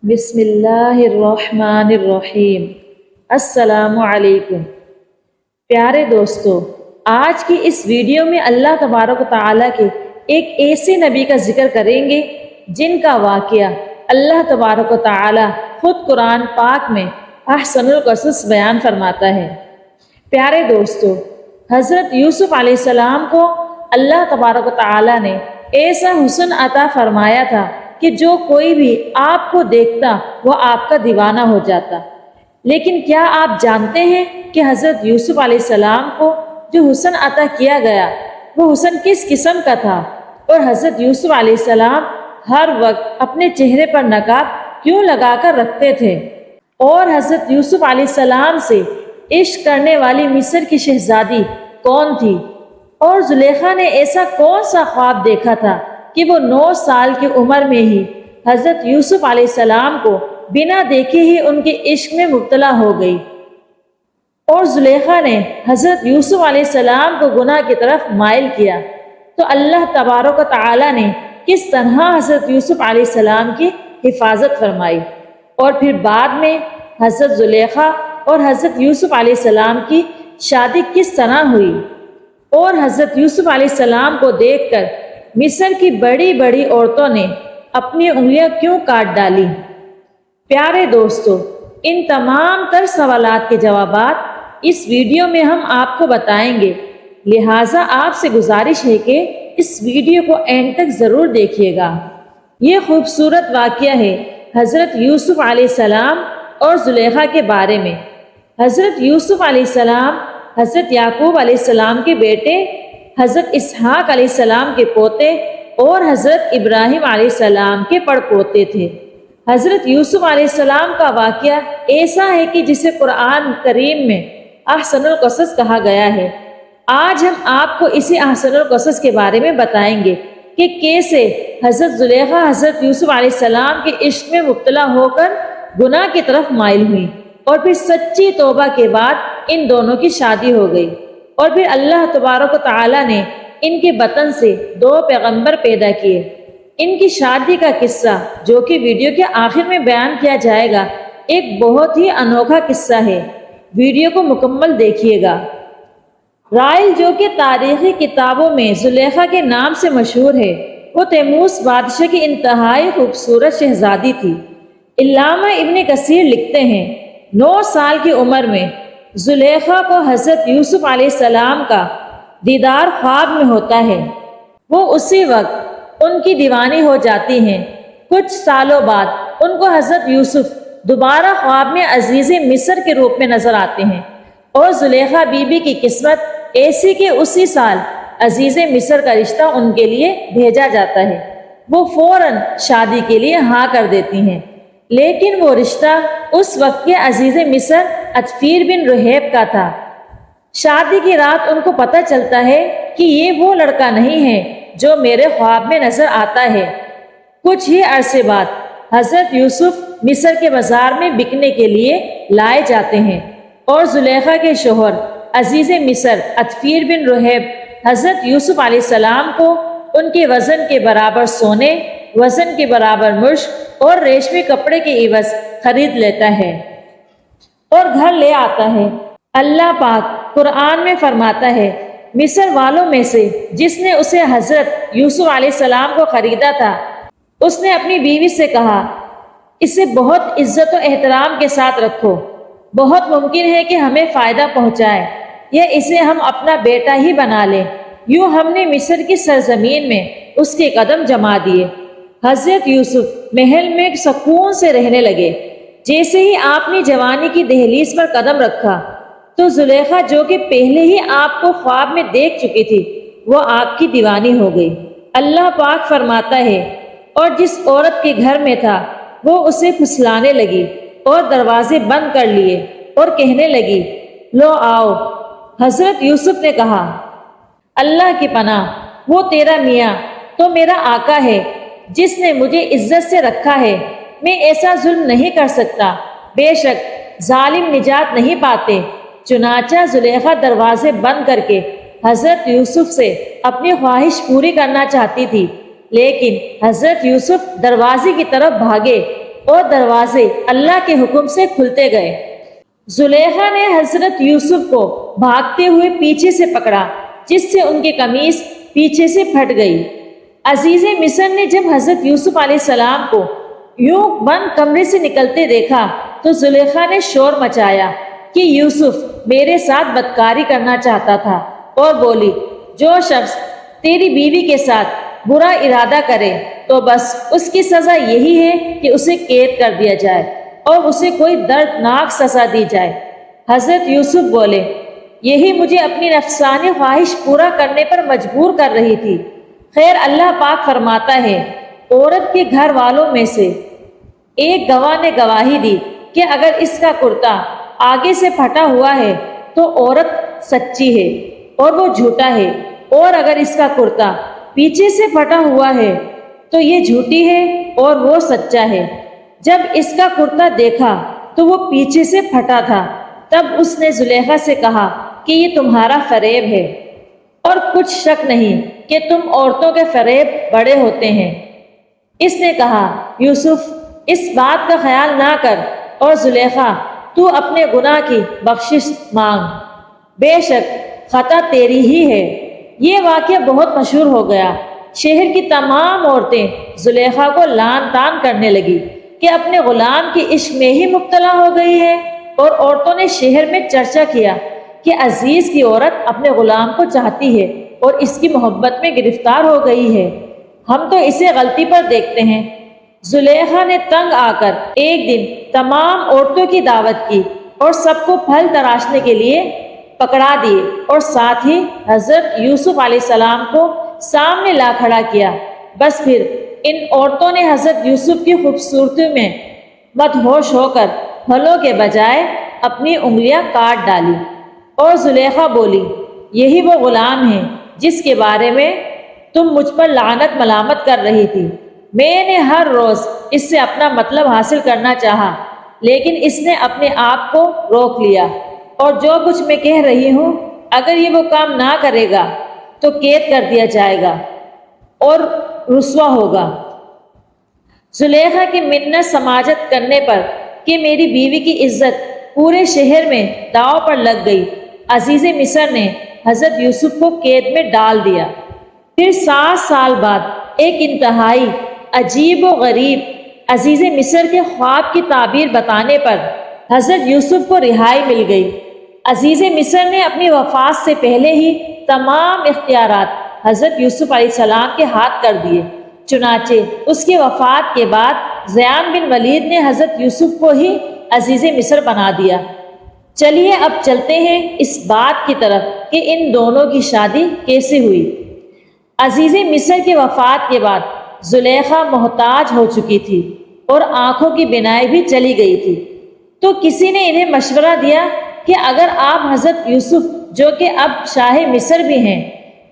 بسم اللہ الرحمن الرحیم۔ السلام علیکم۔ پیارے دوستو، آج کی اس ویڈیو میں اللہ تبارک و تعالیٰ کے ایک ایسے نبی کا ذکر کریں گے جن کا واقعہ اللہ تبارک و تعالیٰ خود قرآن پاک میں احسن القصص بیان فرماتا ہے۔ پیارے دوستو، حضرت یوسف علیہ السلام کو اللہ تبارک و تعالیٰ نے ایسا حسن عطا فرمایا تھا کہ جو کوئی بھی آپ کو دیکھتا وہ آپ کا دیوانہ ہو جاتا۔ لیکن کیا آپ جانتے ہیں کہ حضرت یوسف علیہ السلام کو جو حسن عطا کیا گیا وہ حسن کس قسم کا تھا، اور حضرت یوسف علیہ السلام ہر وقت اپنے چہرے پر نقاب کیوں لگا کر رکھتے تھے، اور حضرت یوسف علیہ السلام سے عشق کرنے والی مصر کی شہزادی کون تھی، اور زلیخا نے ایسا کون سا خواب دیکھا تھا کہ وہ 9 سال کی عمر میں ہی حضرت یوسف علیہ السلام کو بنا دیکھے ہی ان کے عشق میں مبتلا ہو گئی، اور زلیخا نے حضرت یوسف علیہ السلام کو گناہ کی طرف مائل کیا۔ تو اللہ تبارک و تعالیٰ نے کس طرح حضرت یوسف علیہ السلام کی حفاظت فرمائی، اور پھر بعد میں حضرت زلیخا اور حضرت یوسف علیہ السلام کی شادی کس طرح ہوئی، اور حضرت یوسف علیہ السلام کو دیکھ کر مصر کی بڑی بڑی عورتوں نے اپنی انگلیاں کیوں کاٹ ڈالی۔ پیارے دوستو، ان تمام تر سوالات کے جوابات اس ویڈیو میں ہم آپ کو بتائیں گے، لہٰذا آپ سے گزارش ہے کہ اس ویڈیو کو اینڈ تک ضرور دیکھیے گا۔ یہ خوبصورت واقعہ ہے حضرت یوسف علیہ السلام اور زلیخا کے بارے میں۔ حضرت یوسف علیہ السلام حضرت یعقوب علیہ السلام کے بیٹے، حضرت اسحاق علیہ السلام کے پوتے اور حضرت ابراہیم علیہ السلام کے پڑپوتے تھے۔ حضرت یوسف علیہ السلام کا واقعہ ایسا ہے کہ جسے قرآن کریم میں احسن القصص کہا گیا ہے۔ آج ہم آپ کو اسی احسن القصص کے بارے میں بتائیں گے کہ کیسے حضرت زلیخا حضرت یوسف علیہ السلام کے عشق میں مبتلا ہو کر گناہ کی طرف مائل ہوئی، اور پھر سچی توبہ کے بعد ان دونوں کی شادی ہو گئی، اور پھر اللہ تبارک و تعالیٰ نے ان کے بطن سے 2 پیغمبر پیدا کیے۔ ان کی شادی کا قصہ جو کہ ویڈیو کے آخر میں بیان کیا جائے گا، ایک بہت ہی انوکھا قصہ ہے۔ ویڈیو کو مکمل دیکھیے گا۔ رائل جو کہ تاریخی کتابوں میں زلیخا کے نام سے مشہور ہے، وہ تیموس بادشاہ کی انتہائی خوبصورت شہزادی تھی۔ علامہ ابن کثیر لکھتے ہیں 9 سال کی عمر میں زلیخا کو حضرت یوسف علیہ السلام کا دیدار خواب میں ہوتا ہے۔ وہ اسی وقت ان کی دیوانی ہو جاتی ہیں۔ کچھ سالوں بعد ان کو حضرت یوسف دوبارہ خواب میں عزیز مصر کے روپ میں نظر آتے ہیں، اور زلیخا بی بی کی قسمت ایسی کہ اسی سال عزیز مصر کا رشتہ ان کے لیے بھیجا جاتا ہے۔ وہ فوراً شادی کے لیے ہاں کر دیتی ہیں، لیکن وہ رشتہ اس وقت کے عزیز مصر عطفیر بن رہیب کا تھا۔ شادی کی رات ان کو پتہ چلتا ہے کہ یہ وہ لڑکا نہیں ہے جو میرے خواب میں نظر آتا ہے۔ کچھ ہی عرصے بعد حضرت یوسف مصر کے بازار میں بکنے کے لیے لائے جاتے ہیں، اور زلیخا کے شوہر عزیز مصر عطفیر بن رہیب حضرت یوسف علیہ السلام کو ان کے وزن کے برابر سونے، وزن کے برابر مشک اور ریشمی کپڑے کے عوض خرید لیتا ہے اور گھر لے آتا ہے۔ اللہ پاک قرآن میں فرماتا ہے، مصر والوں میں سے جس نے اسے حضرت یوسف علیہ السلام کو خریدا تھا، اس نے اپنی بیوی سے کہا، اسے بہت عزت و احترام کے ساتھ رکھو، بہت ممکن ہے کہ ہمیں فائدہ پہنچائے، یا اسے ہم اپنا بیٹا ہی بنا لیں۔ یوں ہم نے مصر کی سرزمین میں اس کے قدم جما دیے۔ حضرت یوسف محل میں سکون سے رہنے لگے۔ جیسے ہی آپ نے جوانی کی دہلیز پر قدم رکھا تو زلیخا جو کہ پہلے ہی آپ کو خواب میں دیکھ چکی تھی، وہ آپ کی دیوانی ہو گئی۔ اللہ پاک فرماتا ہے، اور جس عورت کے گھر میں تھا وہ اسے پھسلانے لگی اور دروازے بند کر لیے اور کہنے لگی، لو آؤ۔ حضرت یوسف نے کہا، اللہ کی پناہ، وہ تیرا میاں تو میرا آقا ہے جس نے مجھے عزت سے رکھا ہے، میں ایسا ظلم نہیں کر سکتا، بے شک ظالم نجات نہیں پاتے۔ چنانچہ زلیخا دروازے بند کر کے حضرت یوسف سے اپنی خواہش پوری کرنا چاہتی تھی، لیکن حضرت یوسف دروازے کی طرف بھاگے اور دروازے اللہ کے حکم سے کھلتے گئے۔ زلیخا نے حضرت یوسف کو بھاگتے ہوئے پیچھے سے پکڑا، جس سے ان کی قمیص پیچھے سے پھٹ گئی۔ عزیز مصر نے جب حضرت یوسف علیہ السلام کو یوں بند کمرے سے نکلتے دیکھا تو زلیخا نے شور مچایا کہ یوسف میرے ساتھ بدکاری کرنا چاہتا تھا، اور بولی، جو شخص تیری بیوی کے ساتھ برا ارادہ کرے تو بس اس کی سزا یہی ہے کہ اسے قید کر دیا جائے اور اسے کوئی دردناک سزا دی جائے۔ حضرت یوسف بولے، یہی مجھے اپنی نفسانی خواہش پورا کرنے پر مجبور کر رہی تھی۔ خیر، اللہ پاک فرماتا ہے، عورت کے گھر والوں میں سے ایک گواہ نے گواہی دی کہ اگر اس کا کرتا آگے سے پھٹا ہوا ہے تو عورت سچی ہے اور وہ جھوٹا ہے، اور اگر اس کا کرتا پیچھے سے پھٹا ہوا ہے تو یہ جھوٹی ہے اور وہ سچا ہے۔ جب اس کا کرتا دیکھا تو وہ پیچھے سے پھٹا تھا، تب اس نے زلیخا سے کہا کہ یہ تمہارا فریب ہے، اور کچھ شک نہیں کہ تم عورتوں کے فریب بڑے ہوتے ہیں۔ اس نے کہا، یوسف اس بات کا خیال نہ کر، اور زلیخا تو اپنے گناہ کی بخشش مانگ، بے شک خطا تیری ہی ہے۔ یہ واقعہ بہت مشہور ہو گیا۔ شہر کی تمام عورتیں زلیخا کو لعن طعن کرنے لگی کہ اپنے غلام کی عشق میں ہی مبتلا ہو گئی ہے، اور عورتوں نے شہر میں چرچا کیا کہ عزیز کی عورت اپنے غلام کو چاہتی ہے اور اس کی محبت میں گرفتار ہو گئی ہے، ہم تو اسے غلطی پر دیکھتے ہیں۔ زلیخا نے تنگ آ کر ایک دن تمام عورتوں کی دعوت کی اور سب کو پھل تراشنے کے لیے پکڑا دیے، اور ساتھ ہی حضرت یوسف علیہ السلام کو سامنے لا کھڑا کیا۔ بس پھر ان عورتوں نے حضرت یوسف کی خوبصورتی میں مدہوش ہو کر پھلوں کے بجائے اپنی انگلیاں کاٹ ڈالی، اور زلیخا بولی، یہی وہ غلام ہے جس کے بارے میں تم مجھ پر لعنت ملامت کر رہی تھی۔ میں نے ہر روز اس سے اپنا مطلب حاصل کرنا چاہا، لیکن اس نے اپنے آپ کو روک لیا، اور جو کچھ میں کہہ رہی ہوں، اگر یہ وہ کام نہ کرے گا تو قید کر دیا جائے گا اور رسوا ہوگا۔ زلیخا کی منت سماجت کرنے پر کہ میری بیوی کی عزت پورے شہر میں داؤ پر لگ گئی، عزیز مصر نے حضرت یوسف کو قید میں ڈال دیا۔ پھر 7 سال بعد ایک انتہائی عجیب و غریب عزیز مصر کے خواب کی تعبیر بتانے پر حضرت یوسف کو رہائی مل گئی۔ عزیز مصر نے اپنی وفات سے پہلے ہی تمام اختیارات حضرت یوسف علیہ السلام کے ہاتھ کر دیے، چنانچہ اس کی وفات کے بعد زیان بن ولید نے حضرت یوسف کو ہی عزیز مصر بنا دیا۔ چلیے اب چلتے ہیں اس بات کی طرف کہ ان دونوں کی شادی کیسے ہوئی۔ عزیز مصر کی وفات کے بعد زلیخا محتاج ہو چکی تھی اور آنکھوں کی بینائی بھی چلی گئی تھی، تو کسی نے انہیں مشورہ دیا کہ اگر آپ حضرت یوسف جو کہ اب شاہ مصر بھی ہیں،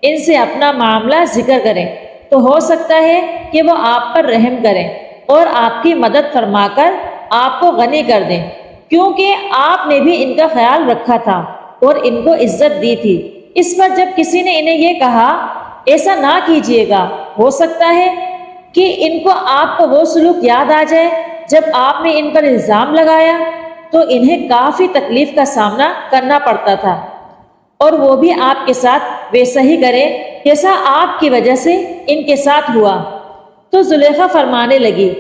ان سے اپنا معاملہ ذکر کریں تو ہو سکتا ہے کہ وہ آپ پر رحم کریں اور آپ کی مدد فرما کر آپ کو غنی کر دیں، کیونکہ آپ نے بھی ان کا خیال رکھا تھا اور ان کو عزت دی تھی۔ اس پر جب کسی نے انہیں یہ کہا، ایسا نہ کیجیے گا، ہو سکتا ہے کہ ان کو آپ کا وہ سلوک یاد آ جائے جب آپ نے ان پر الزام لگایا، تو انہیں کافی تکلیف کا سامنا کرنا پڑتا تھا، اور وہ بھی آپ کے ساتھ ویسا ہی کرے جیسا آپ کی وجہ سے ان کے ساتھ ہوا۔ تو زلیخا فرمانے لگی،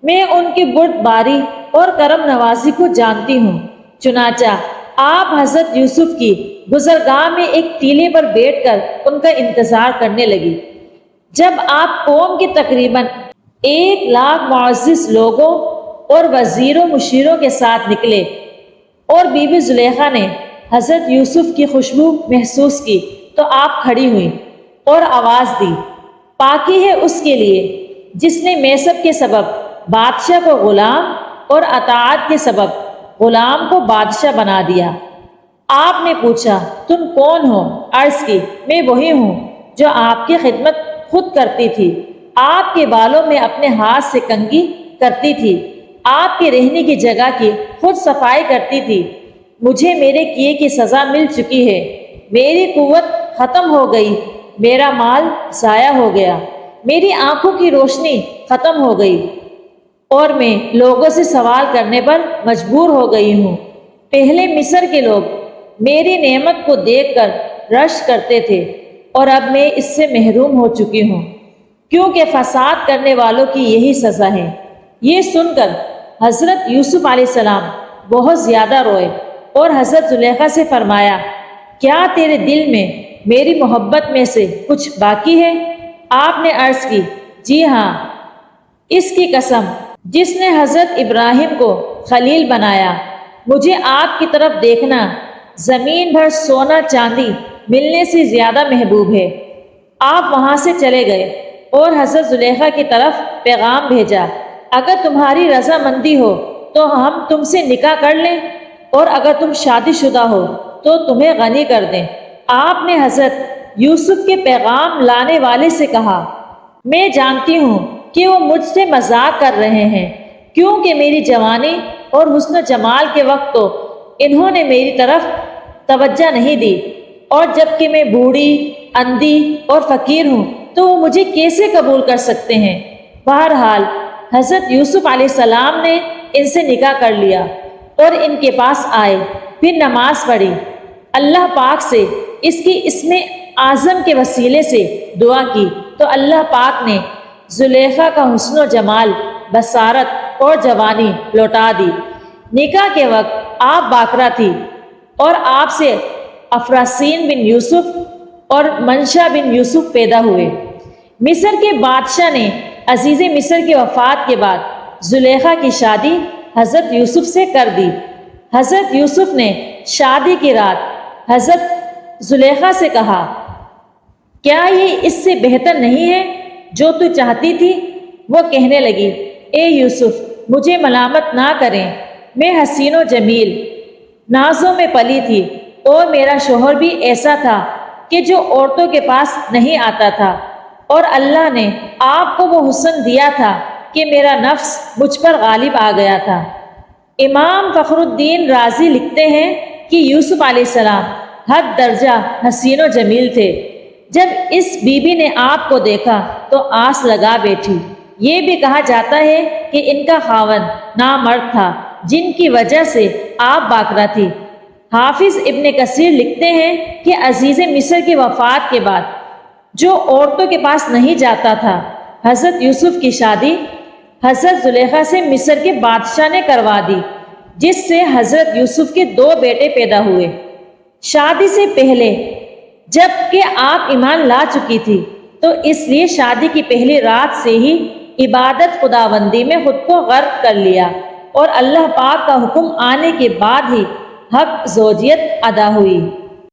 میں ان کی بردباری اور کرم نوازی کو جانتی ہوں، چنانچہ آپ حضرت یوسف کی گزرگاہ میں ایک ٹیلے پر بیٹھ کر ان کا انتظار کرنے لگی۔ جب آپ قوم کے تقریباً 1 لاکھ معزز لوگوں اور وزیر و مشیروں کے ساتھ نکلے اور بی بی زلیخا نے حضرت یوسف کی خوشبو محسوس کی تو آپ کھڑی ہوئیں اور آواز دی، پاکی ہے اس کے لیے جس نے میثب کے سبب بادشاہ کو غلام اور اطاعت کے سبب غلام کو بادشاہ بنا دیا۔ آپ نے پوچھا، تم کون ہو؟ عرض کی، میں وہی ہوں جو آپ کی خدمت خود کرتی تھی، آپ کے بالوں میں اپنے ہاتھ سے کنگھی کرتی تھی، آپ کے رہنے کی جگہ کی خود صفائی کرتی تھی۔ مجھے میرے کیے کی سزا مل چکی ہے، میری قوت ختم ہو گئی، میرا مال ضائع ہو گیا، میری آنکھوں کی روشنی ختم ہو گئی، اور میں لوگوں سے سوال کرنے پر مجبور ہو گئی ہوں۔ پہلے مصر کے لوگ میری نعمت کو دیکھ کر رش کرتے تھے اور اب میں اس سے محروم ہو چکی ہوں، کیونکہ فساد کرنے والوں کی یہی سزا ہے۔ یہ سن کر حضرت یوسف علیہ السلام بہت زیادہ روئے اور حضرت زلیخا سے فرمایا، کیا تیرے دل میں میری محبت میں سے کچھ باقی ہے؟ آپ نے عرض کی، جی ہاں، اس کی قسم جس نے حضرت ابراہیم کو خلیل بنایا، مجھے آپ کی طرف دیکھنا زمین بھر سونا چاندی ملنے سے زیادہ محبوب ہے۔ آپ وہاں سے چلے گئے اور حضرت زلیخا کی طرف پیغام بھیجا، اگر تمہاری رضامندی ہو تو ہم تم سے نکاح کر لیں، اور اگر تم شادی شدہ ہو تو تمہیں غنی کر دیں۔ آپ نے حضرت یوسف کے پیغام لانے والے سے کہا، میں جانتی ہوں کہ وہ مجھ سے مذاق کر رہے ہیں، کیونکہ میری جوانی اور حسن و جمال کے وقت تو انہوں نے میری طرف توجہ نہیں دی، اور جب کہ میں بوڑھی، اندھی اور فقیر ہوں تو وہ مجھے کیسے قبول کر سکتے ہیں؟ بہرحال حضرت یوسف علیہ السلام نے ان سے نکاح کر لیا اور ان کے پاس آئے، پھر نماز پڑھی، اللہ پاک سے اس کی اسم اعظم کے وسیلے سے دعا کی، تو اللہ پاک نے زلیخا کا حسن و جمال، بصارت اور جوانی لوٹا دی۔ نکاح کے وقت آپ باکرہ تھی اور آپ سے افراسین بن یوسف اور منشا بن یوسف پیدا ہوئے۔ مصر کے بادشاہ نے عزیز مصر کی وفات کے بعد زلیخا کی شادی حضرت یوسف سے کر دی۔ حضرت یوسف نے شادی کی رات حضرت زلیخا سے کہا، کیا یہ اس سے بہتر نہیں ہے جو تو چاہتی تھی؟ وہ کہنے لگی، اے یوسف، مجھے ملامت نہ کریں، میں حسین و جمیل نازوں میں پلی تھی، اور میرا شوہر بھی ایسا تھا کہ جو عورتوں کے پاس نہیں آتا تھا، اور اللہ نے آپ کو وہ حسن دیا تھا کہ میرا نفس مجھ پر غالب آ گیا تھا۔ امام فخر الدین رازی لکھتے ہیں کہ یوسف علیہ السلام حد درجہ حسین و جمیل تھے۔ جب اس بی بی نے آپ کو دیکھا تو آس لگا بیٹھی۔ یہ بھی کہا جاتا ہے کہ ان کا خاوند نامرد تھا، جن کی وجہ سے آپ باکرہ تھی۔ حافظ ابن کثیر لکھتے ہیں کہ عزیز مصر کی وفات کے بعد جو عورتوں کے پاس نہیں جاتا تھا، حضرت یوسف کی شادی حضرت زلیخا سے مصر کے بادشاہ نے کروا دی، جس سے حضرت یوسف کے 2 بیٹے پیدا ہوئے۔ شادی سے پہلے جب کہ آپ ایمان لا چکی تھی تو اس لیے شادی کی پہلی رات سے ہی عبادت خداوندی میں خود کو غرق کر لیا، اور اللہ پاک کا حکم آنے کے بعد ہی حق زوجیت ادا ہوئی۔